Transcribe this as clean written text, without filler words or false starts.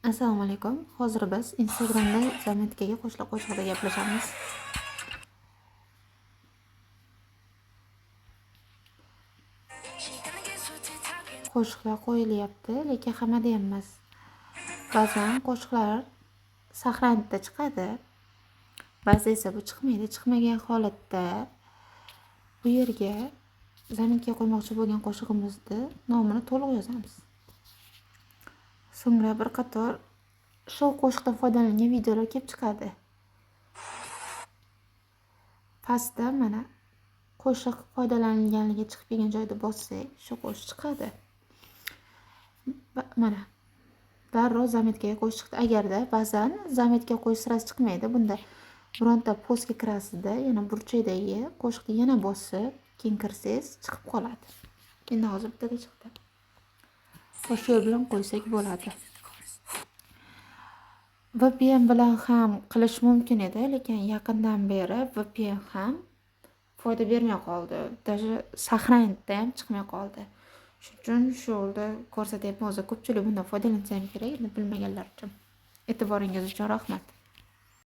Assalomu alaykum. Hozir biz Instagramda zametkaga qo'shiliq haqida gaplashamiz. Qo'shiqlar qo'yilyapti, lekin hammada emas. Ba'zan qo'shiqlar sahnada chiqadi. Ba'zida esa bu chiqmaydi. Chiqmagan holatda bu yerga zametga qo'ymoqchi bo'lgan qo'shig'imizni nomini to'liq yozamiz. So'ngra bir qator shu qo'shiqdan foydalangan videolar kelib chiqadi. Pastda mana qo'shiq foydalanilganligi chiqib kelgan joyda bossak, shu qo'shiq chiqadi. Mana darrov zametkaga qo'yish chiqdi. Agarda ba'zan zametga qo'yish sirasi chiqmaydi, bunda bironta postga kirasizda, yana burchakdagi qo'shiqni yana bosib, keyin kirsangiz chiqib qoladi. Endi hozir bittaga chiqdi. Shu yo'l bilan qo'ysak bo'ladi. VPN bilan ham qilish mumkin edi, lekin yaqindan beri VPN ham foyda bermay qoldi. Даже сохранitda ham chiqmay qoldi. Shuning uchun shu yo'lda ko'rsatyapman. O'zi ko'pchilik bundan foydalansa ham kerak, bilmaganlar uchun. E'tiboringiz uchun rahmat.